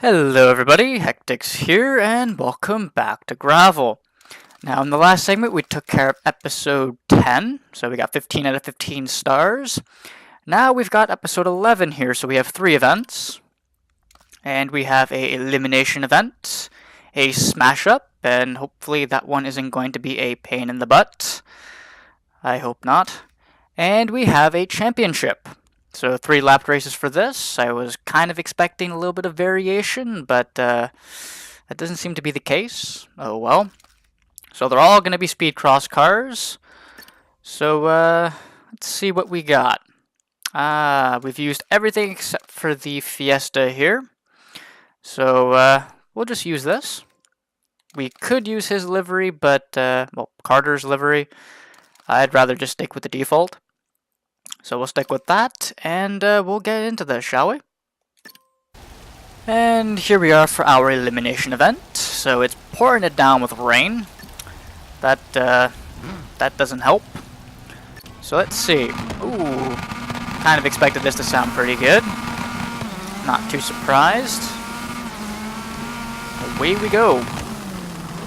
Hello everybody, HectiX here, and welcome back to Gravel. Now in the last segment we took care of episode 10, so we got 15 out of 15 stars. Now we've got episode 11 here, so we have 3 events. And we have a elimination event, a smash up, and hopefully that one isn't going to be a pain in the butt. I hope not. And we have a championship. So 3 lap races for this. I was kind of expecting a little bit of variation, but that doesn't seem to be the case. Oh well. So they're all going to be speed cross cars. So let's see what we got. We've used everything except for the Fiesta here. So we'll just use this. We could use his livery, but, well, Carter's livery. I'd rather just stick with the default. So we'll stick with that, and we'll get into this, shall we? And here we are for our elimination event. So it's pouring it down with rain. That doesn't help. So let's see. Ooh, kind of expected this to sound pretty good. Not too surprised. Away we go.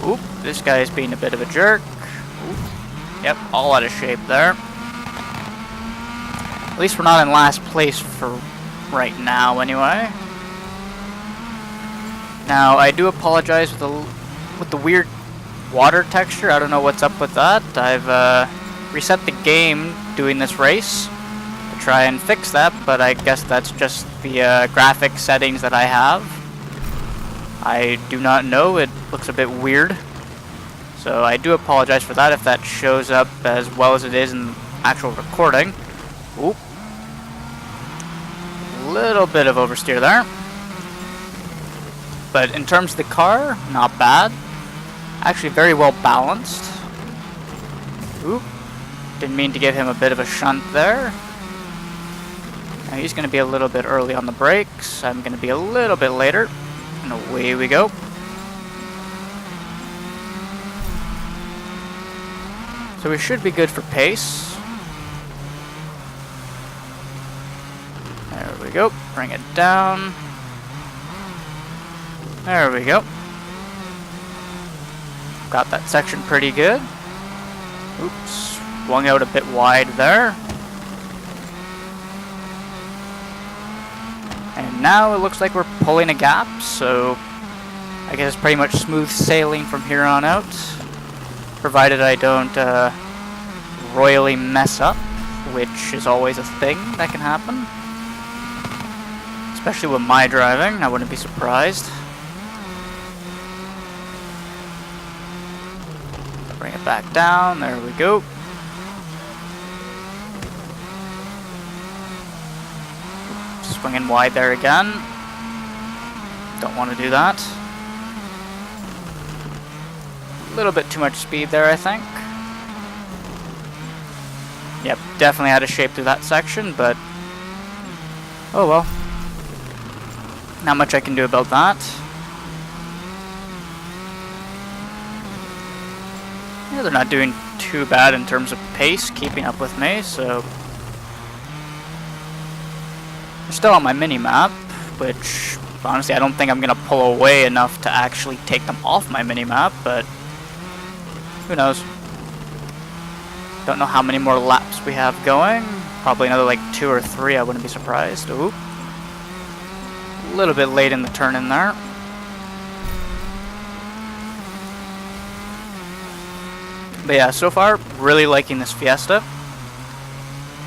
Oop, this guy's being a bit of a jerk. Oop. Yep, all out of shape there. At least we're not in last place for right now, anyway. Now, I do apologize with the weird water texture. I don't know what's up with that. I've reset the game doing this race to try and fix that, but I guess that's just the graphic settings that I have. I do not know. It looks a bit weird. So I do apologize for that if that shows up as well as it is in actual recording. Oop. Little bit of oversteer there. But in terms of the car, not bad. Actually very well balanced. Oop. Didn't mean to give him a bit of a shunt there. Now he's going to be a little bit early on the brakes. I'm going to be a little bit later. And away we go. So we should be good for pace. There we go. Bring it down. There we go. Got that section pretty good. Oops. Swung out a bit wide there. And now it looks like we're pulling a gap, so I guess it's pretty much smooth sailing from here on out. Provided I don't royally mess up, which is always a thing that can happen. Especially with my driving, I wouldn't be surprised. Bring it back down, there we go. Swinging wide there again. Don't want to do that. A little bit too much speed there, I think. Yep, definitely had a shape through that section, but oh well. Not much I can do about that. Yeah, they're not doing too bad in terms of pace, keeping up with me, so they're still on my mini-map, which honestly I don't think I'm going to pull away enough to actually take them off my mini-map, but who knows. Don't know how many more laps we have going. Probably another like 2 or 3, I wouldn't be surprised. Oop. A little bit late in the turn in there. But yeah, so far, really liking this Fiesta.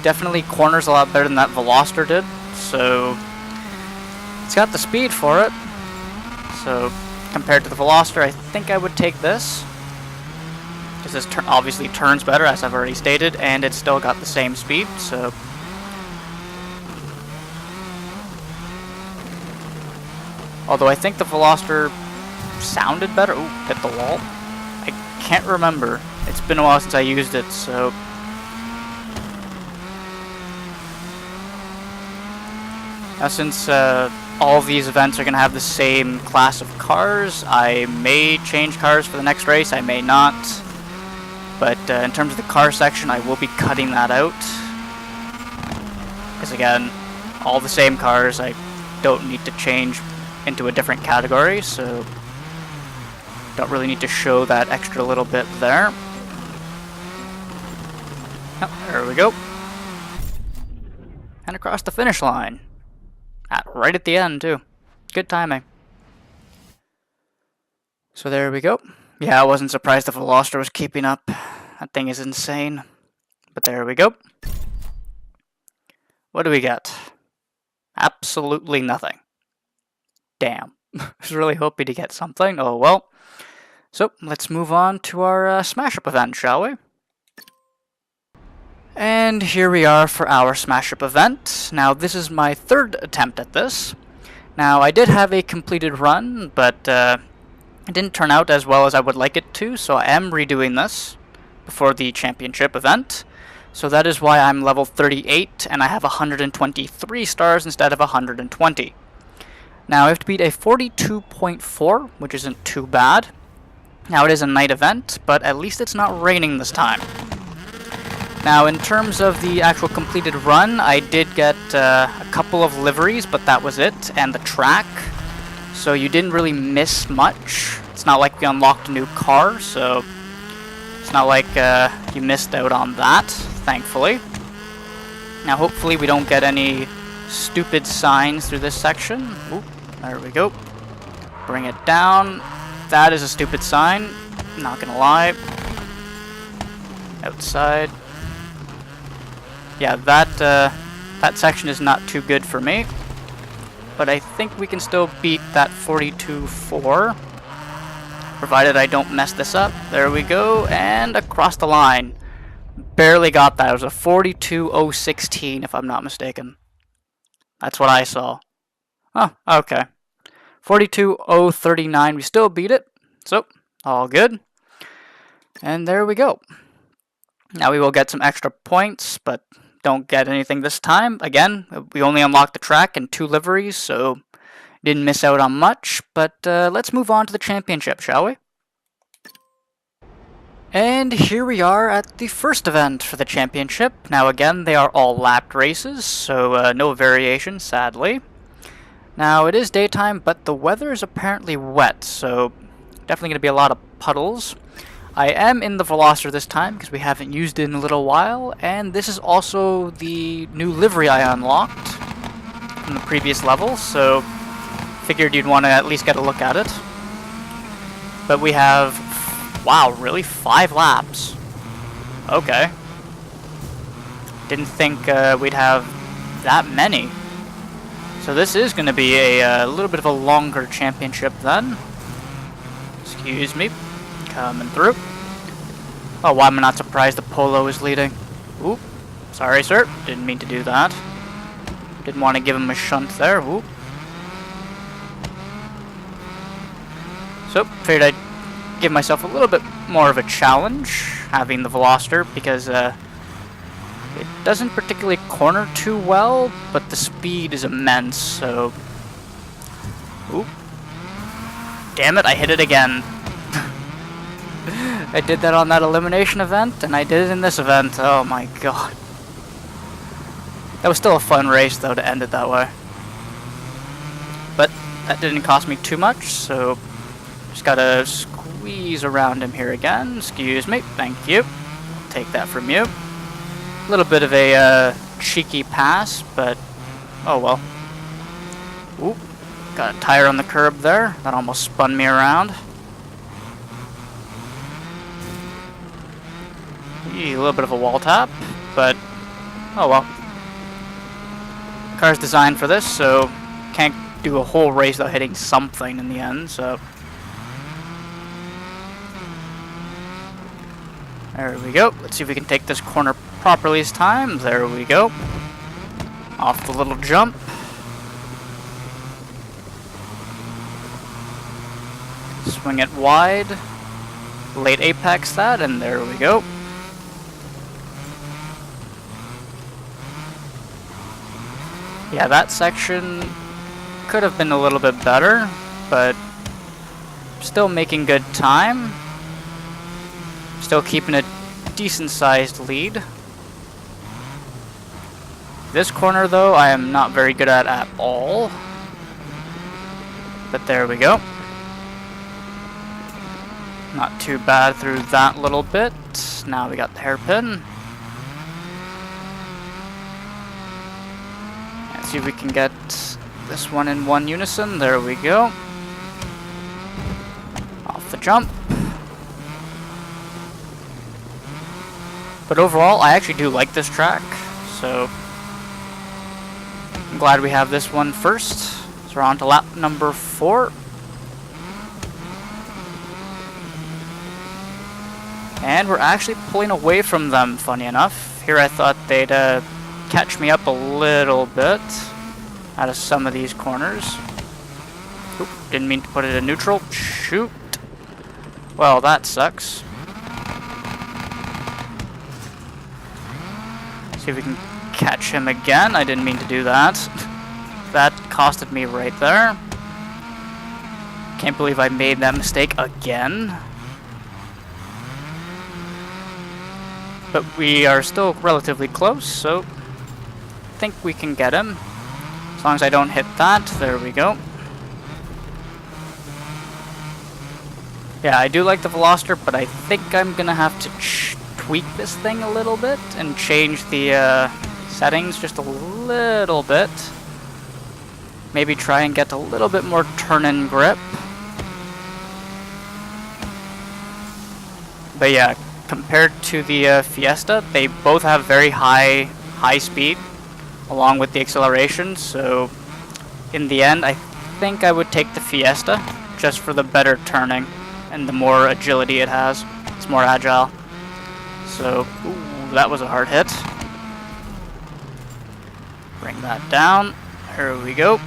Definitely corners a lot better than that Veloster did. So it's got the speed for it. So compared to the Veloster, I think I would take this. Because this obviously turns better, as I've already stated, and it's still got the same speed, so although I think the Veloster sounded better. Ooh, hit the wall. I can't remember. It's been a while since I used it, so now since all of these events are going to have the same class of cars, I may change cars for the next race, I may not. But in terms of the car section, I will be cutting that out. Because again, all the same cars, I don't need to change into a different category, so don't really need to show that extra little bit there. Oh, there we go. And across the finish line. Right at the end, too. Good timing. So there we go. Yeah, I wasn't surprised the Veloster was keeping up. That thing is insane. But there we go. What do we get? Absolutely nothing. Damn. I was really hoping to get something. Oh well. So, let's move on to our Smash Up event, shall we? And here we are for our Smash Up event. Now, this is my third attempt at this. Now, I did have a completed run, but it didn't turn out as well as I would like it to, so I am redoing this before the championship event. So that is why I'm level 38, and I have 123 stars instead of 120. Now, I have to beat a 42.4, which isn't too bad. Now, it is a night event, but at least it's not raining this time. Now, in terms of the actual completed run, I did get a couple of liveries, but that was it, and the track. So you didn't really miss much. It's not like we unlocked a new car, so it's not like you missed out on that, thankfully. Now, hopefully we don't get any stupid signs through this section. Oop, there we go. Bring it down. That is a stupid sign, not gonna lie. Outside. Yeah, that section is not too good for me. But I think we can still beat that 42.4. Provided I don't mess this up. There we go, and across the line. Barely got that. It was a 42.016 if I'm not mistaken. That's what I saw. Oh, okay. 42.039, we still beat it. So, all good. And there we go. Now we will get some extra points, but don't get anything this time. Again, we only unlocked the track and 2 liveries, so didn't miss out on much. But let's move on to the championship, shall we? And here we are at the first event for the championship. Now again, they are all lapped races, so no variation, sadly. Now it is daytime, but the weather is apparently wet, so definitely going to be a lot of puddles. I am in the Veloster this time, because we haven't used it in a little while, and this is also the new livery I unlocked from the previous level, so figured you'd want to at least get a look at it. But we have, wow, really? 5 laps? Okay. Didn't think we'd have that many. So this is going to be a little bit of a longer championship then. Excuse me. Coming through. Oh, why am I not surprised the Polo is leading? Oop. Sorry, sir. Didn't mean to do that. Didn't want to give him a shunt there. Oop. So, figured I'd give myself a little bit more of a challenge, having the Veloster, because it doesn't particularly corner too well, but the speed is immense, so... Oop. Damn it, I hit it again. I did that on that elimination event, and I did it in this event. Oh my god. That was still a fun race, though, to end it that way. But that didn't cost me too much, so just gotta squeeze around him here again. Excuse me. Thank you. Take that from you. A little bit of a cheeky pass, but oh well. Oop. Got a tire on the curb there. That almost spun me around. A little bit of a wall tap, but oh well. The car's designed for this, so can't do a whole race without hitting something in the end, so. There we go. Let's see if we can take this corner properly this time. There we go. Off the little jump. Swing it wide. Late apex that, and there we go. Yeah, that section could have been a little bit better, but still making good time. Still keeping a decent-sized lead. This corner, though, I am not very good at all. But there we go. Not too bad through that little bit. Now we got the hairpin. Let's see if we can get this one in one unison. There we go. Off the jump. But overall, I actually do like this track, so I'm glad we have this one first. So we're on to lap number 4. And we're actually pulling away from them, funny enough. Here I thought they'd catch me up a little bit out of some of these corners. Oop, didn't mean to put it in neutral. Shoot. Well, that sucks. See if we can catch him again. I didn't mean to do that. That costed me right there. Can't believe I made that mistake again. But we are still relatively close, so I think we can get him. As long as I don't hit that. There we go. Yeah, I do like the Veloster, but I think I'm gonna have to tweak this thing a little bit and change the settings just a little bit. Maybe try and get a little bit more turn-in grip. But yeah, compared to the Fiesta, they both have very high speed along with the acceleration, so in the end I think I would take the Fiesta just for the better turning and the more agility it has. It's more agile. So, ooh, that was a hard hit. Bring that down. Here we go.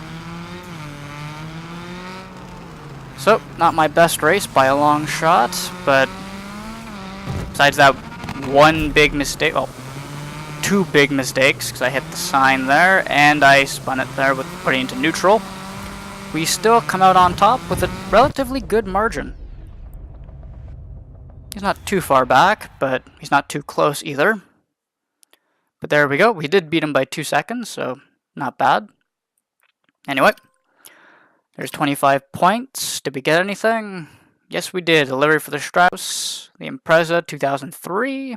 So, not my best race by a long shot, but besides that one big mistake, well, 2 big mistakes, because I hit the sign there, and I spun it there with putting it into neutral, we still come out on top with a relatively good margin. He's not too far back, but he's not too close either. But there we go. We did beat him by 2 seconds, so not bad. Anyway, there's 25 points. Did we get anything? Yes, we did. Delivery for the Strauss, the Impreza 2003,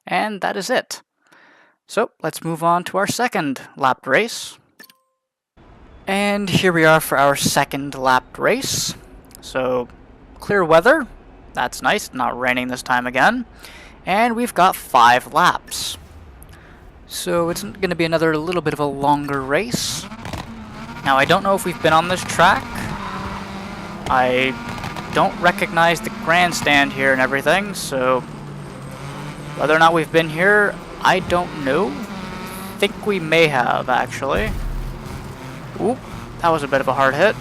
and that is it. So let's move on to our second lapped race. And here we are for our second lapped race. So clear weather. That's nice, not raining this time again. And we've got 5 laps. So it's going to be another little bit of a longer race. Now I don't know if we've been on this track. I don't recognize the grandstand here and everything, so whether or not we've been here, I don't know. I think we may have, actually. Oop, that was a bit of a hard hit.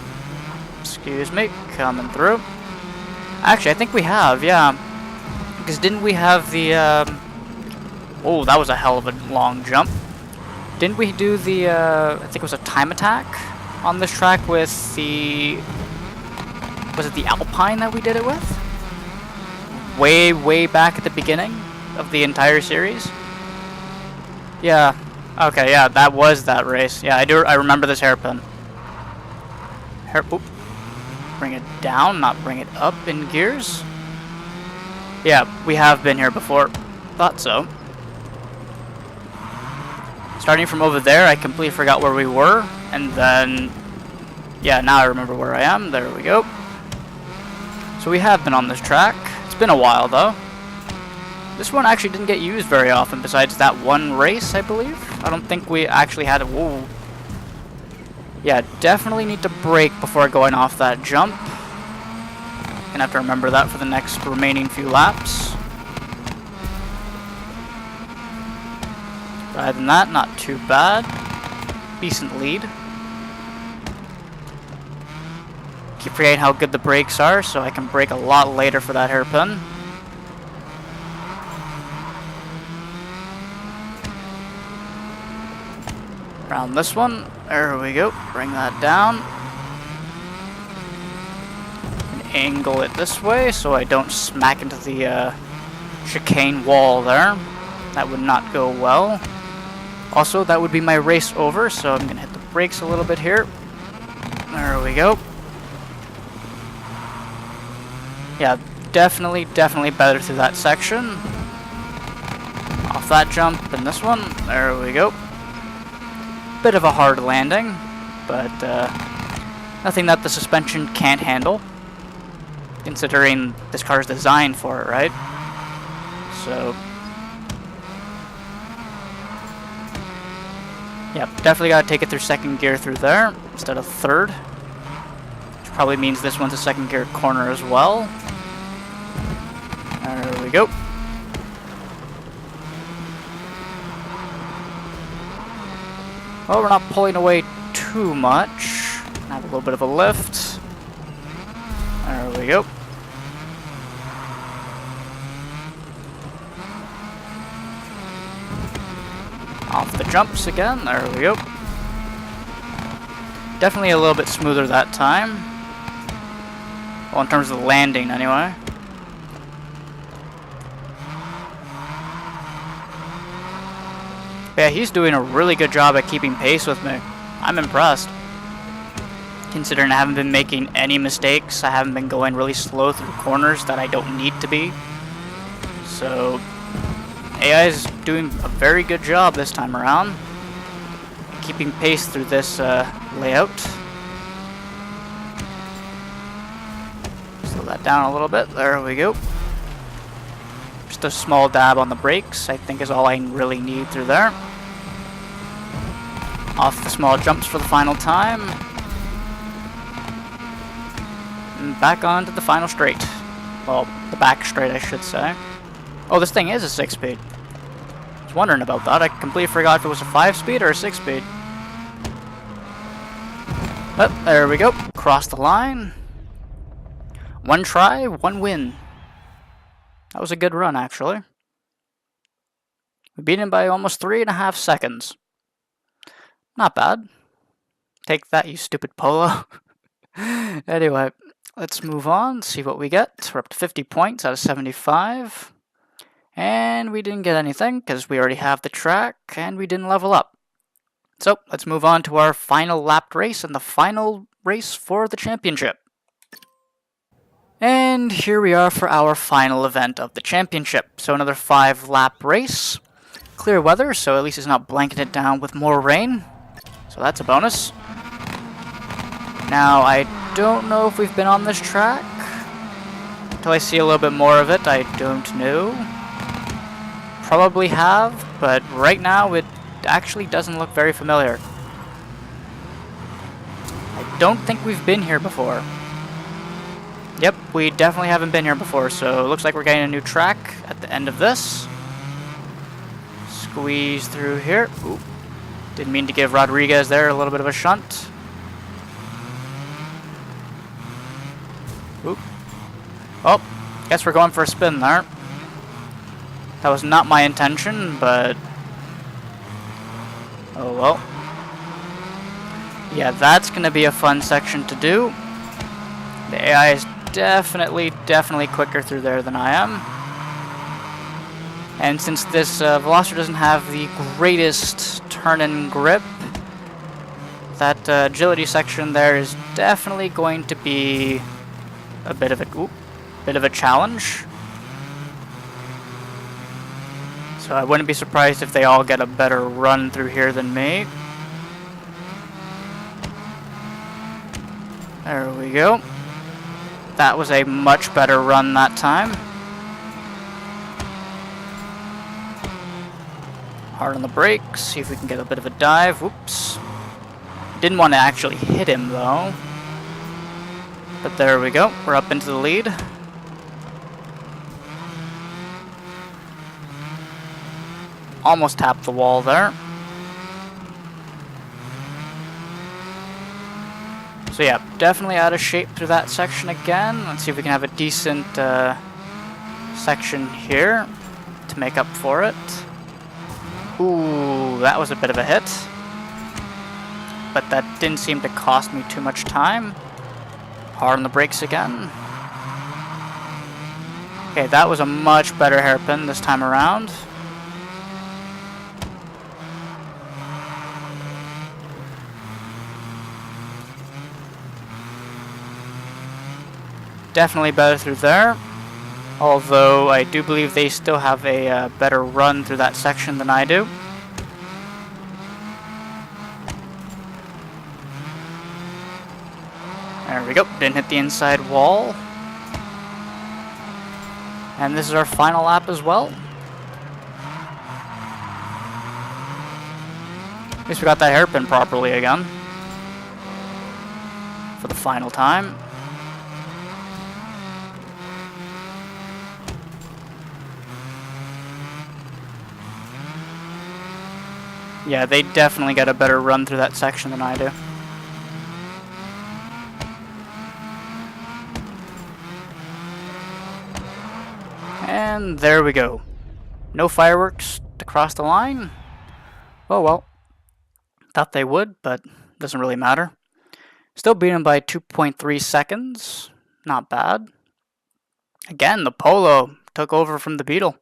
Excuse me, coming through. Actually, I think we have, yeah. Because didn't we have the, oh, that was a hell of a long jump. Didn't we do the, I think it was a time attack on this track with the, was it the Alpine that we did it with? Way back at the beginning of the entire series? Yeah, okay, yeah, that was that race. Yeah, I remember this hairpin. Oop. Bring it down, not bring it up in gears. Yeah, we have been here before. Thought so. Starting from over there, I completely forgot where we were. And then, yeah, now I remember where I am. There we go. So we have been on this track. It's been a while, though. This one actually didn't get used very often, besides that one race, I believe. I don't think we actually had a... Whoa. Yeah, definitely need to brake before going off that jump. Gonna have to remember that for the next remaining few laps. But other than that, not too bad. Decent lead. Keep forgetting how good the brakes are, so I can brake a lot later for that hairpin. Around this one. There we go. Bring that down. And angle it this way so I don't smack into the chicane wall there. That would not go well. Also, that would be my race over, so I'm going to hit the brakes a little bit here. There we go. Yeah, definitely better through that section. Off that jump and this one. There we go. Bit of a hard landing, but nothing that the suspension can't handle, considering this car is designed for it, right? So, yeah, definitely got to take it through second gear through there instead of third. Which probably means this one's a second gear corner as well. There we go. Well, we're not pulling away too much. Have a little bit of a lift. There we go. Off the jumps again. There we go. Definitely a little bit smoother that time. Well, in terms of the landing, anyway. Yeah, he's doing a really good job at keeping pace with me. I'm impressed. Considering I haven't been making any mistakes, I haven't been going really slow through corners that I don't need to be. So, AI is doing a very good job this time around. Keeping pace through this layout. Slow that down a little bit. There we go. Just a small dab on the brakes, I think, is all I really need through there. Off the small jumps for the final time. And back onto the final straight. Well, the back straight, I should say. Oh, this thing is a 6-speed. I was wondering about that. I completely forgot if it was a 5-speed or a 6-speed. But there we go. Cross the line. One try, one win. That was a good run, actually. We beat him by almost 3.5 seconds. Not bad. Take that, you stupid Polo. Anyway, let's move on, see what we get. We're up to 50 points out of 75. And we didn't get anything, because we already have the track, and we didn't level up. So, let's move on to our final lapped race, and the final race for the championship. And here we are for our final event of the championship. So another 5-lap race. Clear weather, so at least it's not blanketed down with more rain. So that's a bonus. Now, I don't know if we've been on this track. Until I see a little bit more of it, I don't know. Probably have, but right now it actually doesn't look very familiar. I don't think we've been here before. Yep, we definitely haven't been here before, so it looks like we're getting a new track at the end of this. Squeeze through here. Ooh. Didn't mean to give Rodriguez there a little bit of a shunt. Oop. Oh, guess we're going for a spin there. That was not my intention, but oh well. Yeah, that's going to be a fun section to do. The AI is definitely quicker through there than I am. And since this Veloster doesn't have the greatest turn and grip, that agility section there is definitely going to be a bit of a challenge. So I wouldn't be surprised if they all get a better run through here than me. There we go. That was a much better run that time. Hard on the brakes, see if we can get a bit of a dive. Whoops. Didn't want to actually hit him though. But there we go, we're up into the lead. Almost tapped the wall there. So yeah, definitely out of shape through that section again. Let's see if we can have a decent section here to make up for it. Ooh, that was a bit of a hit. But that didn't seem to cost me too much time. Hard on the brakes again. Okay, that was a much better hairpin this time around. definitely better through there. Although I do believe they still have a better run through that section than I do. There we go. Didn't hit the inside wall. And this is our final lap as well. At least we got that hairpin properly again. For the final time. Yeah, they definitely get a better run through that section than I do. And there we go. No fireworks to cross the line. Oh well. Thought they would, but doesn't really matter. Still beat him by 2.3 seconds. Not bad. Again, the Polo took over from the Beetle.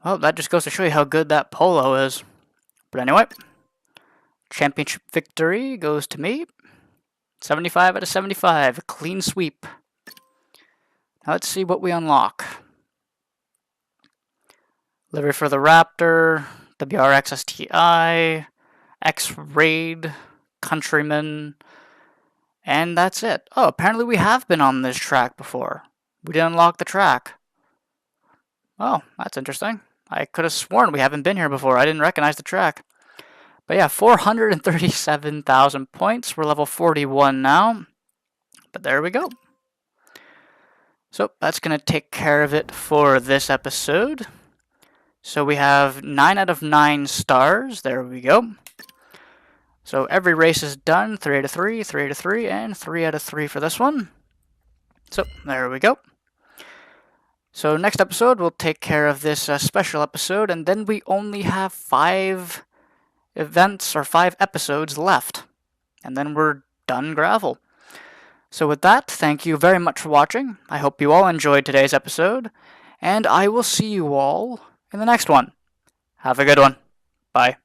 Well, that just goes to show you how good that Polo is. But anyway, championship victory goes to me. 75 out of 75, a clean sweep. Now let's see what we unlock. Livery for the Raptor, WRX STI, X-Raid, Countryman, and that's it. Oh, apparently we have been on this track before. We didn't unlock the track. Oh, that's interesting. I could have sworn we haven't been here before. I didn't recognize the track. But yeah, 437,000 points. We're level 41 now. But there we go. So that's going to take care of it for this episode. So we have 9 out of 9 stars. There we go. So every race is done. 3 out of 3, 3 out of 3, and 3 out of 3 for this one. So there we go. So next episode, we'll take care of this special episode, and then we only have 5 events or 5 episodes left. And then we're done gravel. So with that, thank you very much for watching. I hope you all enjoyed today's episode, and I will see you all in the next one. Have a good one. Bye.